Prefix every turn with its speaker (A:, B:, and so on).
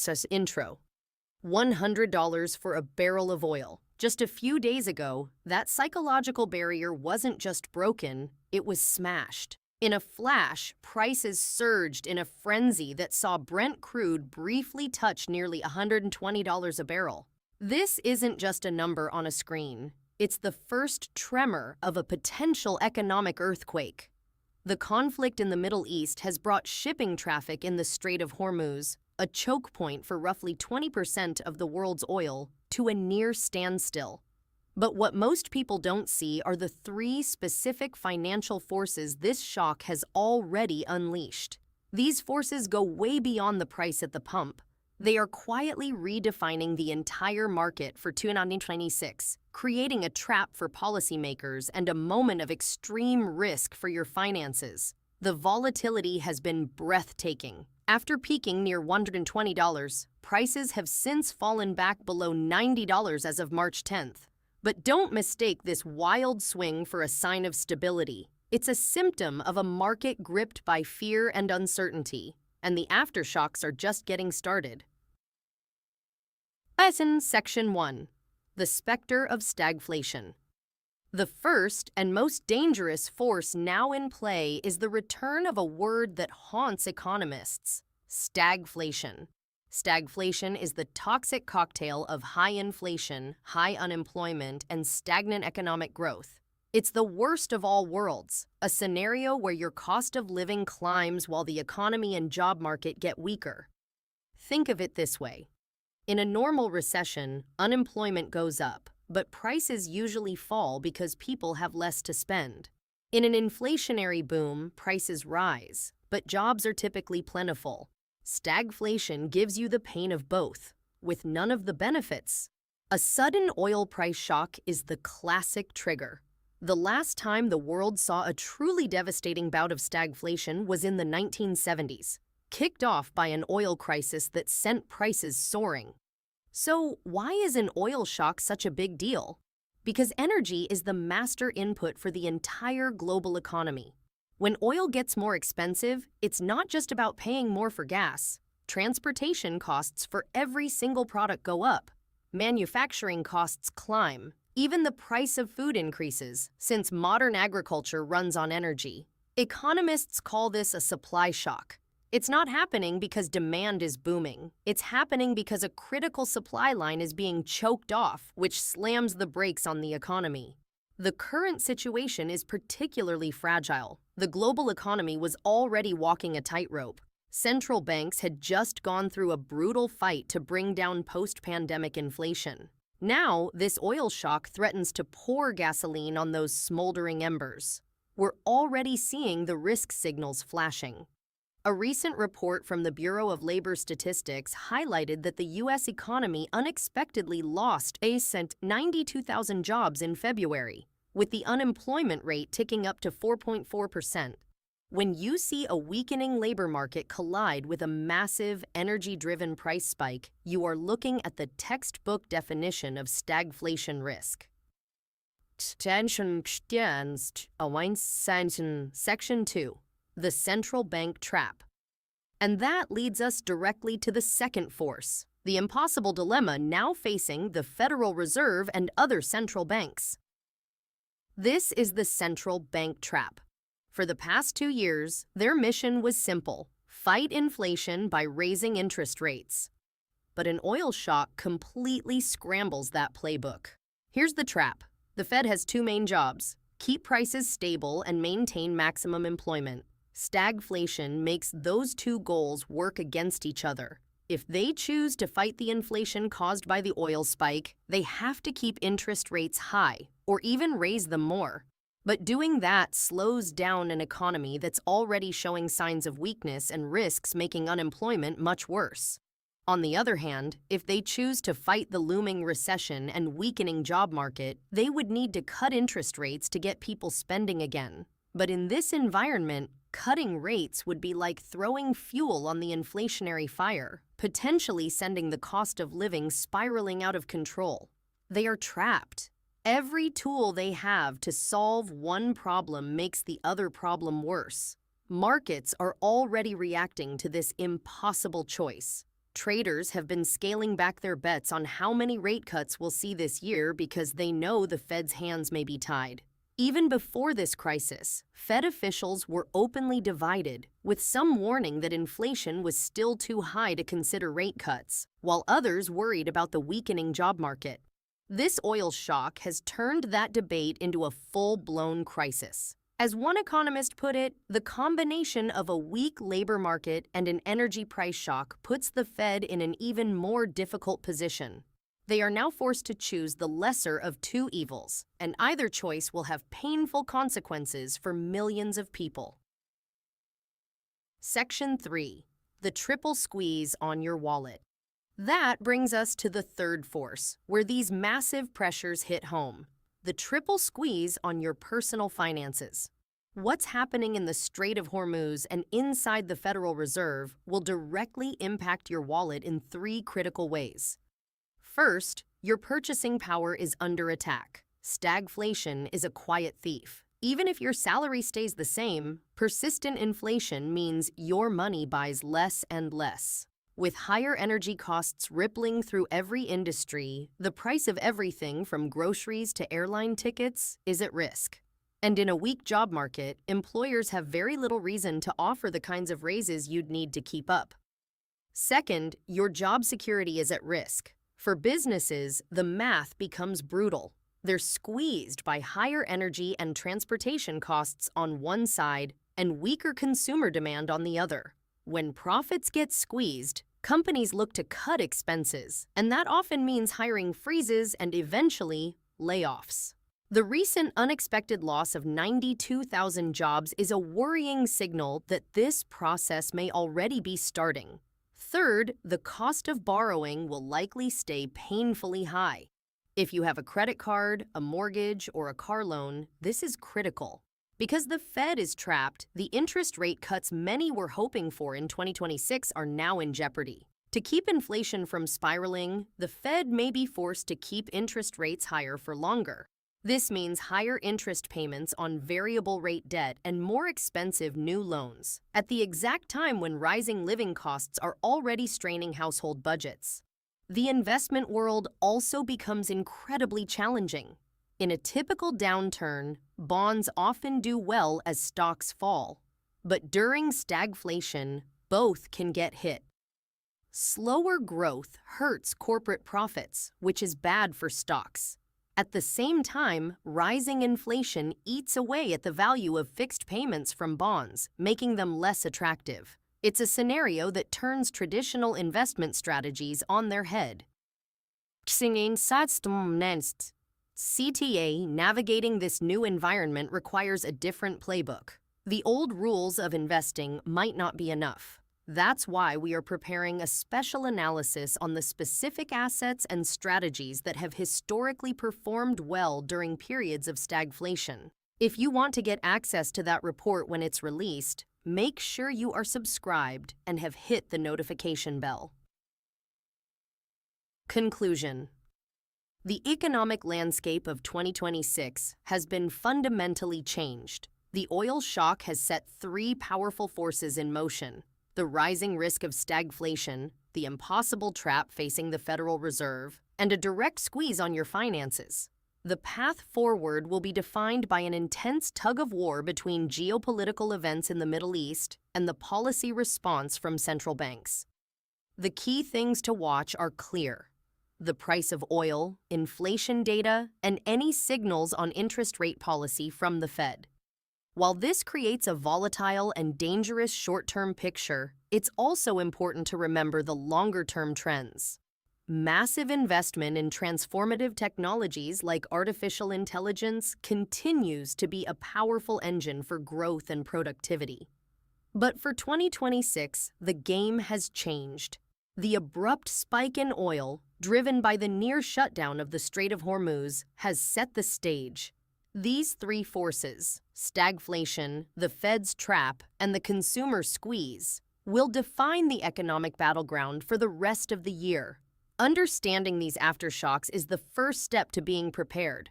A: Says intro. $100 for a barrel of oil. Just a few days ago, that psychological barrier wasn't just broken, it was smashed. In a flash, prices surged in a frenzy that saw Brent crude briefly touch nearly $120 a barrel. This isn't just a number on a screen. It's the first tremor of a potential economic earthquake. The conflict in the Middle East has brought shipping traffic in the Strait of Hormuz, a choke point for roughly 20% of the world's oil, to a near standstill. But what most people don't see are the three specific financial forces this shock has already unleashed. These forces go way beyond the price at the pump. They are quietly redefining the entire market for 2026, creating a trap for policymakers and a moment of extreme risk for your finances. The volatility has been breathtaking. After peaking near $120, prices have since fallen back below $90 as of March 10th. But don't mistake this wild swing for a sign of stability. It's a symptom of a market gripped by fear and uncertainty, and the aftershocks are just getting started. Lesson Section 1. The Specter of Stagflation. The first and most dangerous force now in play is the return of a word that haunts economists: stagflation. Stagflation is the toxic cocktail of high inflation, high unemployment, and stagnant economic growth. It's the worst of all worlds, a scenario where your cost of living climbs while the economy and job market get weaker. Think of it this way. In a normal recession, unemployment goes up, but prices usually fall because people have less to spend. In an inflationary boom, prices rise, but jobs are typically plentiful. Stagflation gives you the pain of both, with none of the benefits. A sudden oil price shock is the classic trigger. The last time the world saw a truly devastating bout of stagflation was in the 1970s, kicked off by an oil crisis that sent prices soaring. So why is an oil shock such a big deal? Because energy is the master input for the entire global economy. When oil gets more expensive, it's not just about paying more for gas. Transportation costs for every single product go up. Manufacturing costs climb. Even the price of food increases, since modern agriculture runs on energy. Economists call this a supply shock. It's not happening because demand is booming. It's happening because a critical supply line is being choked off, which slams the brakes on the economy. The current situation is particularly fragile. The global economy was already walking a tightrope. Central banks had just gone through a brutal fight to bring down post-pandemic inflation. Now, this oil shock threatens to pour gasoline on those smoldering embers. We're already seeing the risk signals flashing. A recent report from the Bureau of Labor Statistics highlighted that the U.S. economy unexpectedly lost 92,000 jobs in February, with the unemployment rate ticking up to 4.4%. When you see a weakening labor market collide with a massive, energy-driven price spike, you are looking at the textbook definition of stagflation risk. Section 2. The central bank trap. And that leads us directly to the second force, the impossible dilemma now facing the Federal Reserve and other central banks. This is the central bank trap. For the past 2 years, their mission was simple: fight inflation by raising interest rates. But an oil shock completely scrambles that playbook. Here's the trap. The Fed has two main jobs: keep prices stable and maintain maximum employment. Stagflation makes those two goals work against each other. If they choose to fight the inflation caused by the oil spike, they have to keep interest rates high, or even raise them more. But doing that slows down an economy that's already showing signs of weakness and risks making unemployment much worse. On the other hand, if they choose to fight the looming recession and weakening job market, they would need to cut interest rates to get people spending again. But in this environment, cutting rates would be like throwing fuel on the inflationary fire, potentially sending the cost of living spiraling out of control. They are trapped. Every tool they have to solve one problem makes the other problem worse. Markets are already reacting to this impossible choice. Traders have been scaling back their bets on how many rate cuts we'll see this year because they know the Fed's hands may be tied. Even before this crisis, Fed officials were openly divided, with some warning that inflation was still too high to consider rate cuts, while others worried about the weakening job market. This oil shock has turned that debate into a full-blown crisis. As one economist put it, the combination of a weak labor market and an energy price shock puts the Fed in an even more difficult position. They are now forced to choose the lesser of two evils, and either choice will have painful consequences for millions of people. Section 3. The triple squeeze on your wallet. That brings us to the third force, where these massive pressures hit home: the triple squeeze on your personal finances. What's happening in the Strait of Hormuz and inside the Federal Reserve will directly impact your wallet in three critical ways. First, your purchasing power is under attack. Stagflation is a quiet thief. Even if your salary stays the same, persistent inflation means your money buys less and less. With higher energy costs rippling through every industry, the price of everything from groceries to airline tickets is at risk. And in a weak job market, employers have very little reason to offer the kinds of raises you'd need to keep up. Second, your job security is at risk. For businesses, the math becomes brutal. They're squeezed by higher energy and transportation costs on one side and weaker consumer demand on the other. When profits get squeezed, companies look to cut expenses, and that often means hiring freezes and eventually layoffs. The recent unexpected loss of 92,000 jobs is a worrying signal that this process may already be starting. Third, the cost of borrowing will likely stay painfully high. If you have a credit card, a mortgage, or a car loan, this is critical. Because the Fed is trapped, the interest rate cuts many were hoping for in 2026 are now in jeopardy. To keep inflation from spiraling, the Fed may be forced to keep interest rates higher for longer. This means higher interest payments on variable rate debt and more expensive new loans, at the exact time when rising living costs are already straining household budgets. The investment world also becomes incredibly challenging. In a typical downturn, bonds often do well as stocks fall. But during stagflation, both can get hit. Slower growth hurts corporate profits, which is bad for stocks. At the same time, rising inflation eats away at the value of fixed payments from bonds, making them less attractive. It's a scenario that turns traditional investment strategies on their head. CTA navigating this new environment requires a different playbook. The old rules of investing might not be enough. That's why we are preparing a special analysis on the specific assets and strategies that have historically performed well during periods of stagflation. If you want to get access to that report when it's released, make sure you are subscribed and have hit the notification bell. Conclusion. The economic landscape of 2026 has been fundamentally changed. The oil shock has set three powerful forces in motion: the rising risk of stagflation, the impossible trap facing the Federal Reserve, and a direct squeeze on your finances. The path forward will be defined by an intense tug-of-war between geopolitical events in the Middle East and the policy response from central banks. The key things to watch are clear: the price of oil, inflation data, and any signals on interest rate policy from the Fed. While this creates a volatile and dangerous short-term picture, it's also important to remember the longer-term trends. Massive investment in transformative technologies like artificial intelligence continues to be a powerful engine for growth and productivity. But for 2026, the game has changed. The abrupt spike in oil, driven by the near shutdown of the Strait of Hormuz, has set the stage. These three forces, stagflation, the Fed's trap, and the consumer squeeze, will define the economic battleground for the rest of the year. Understanding these aftershocks is the first step to being prepared.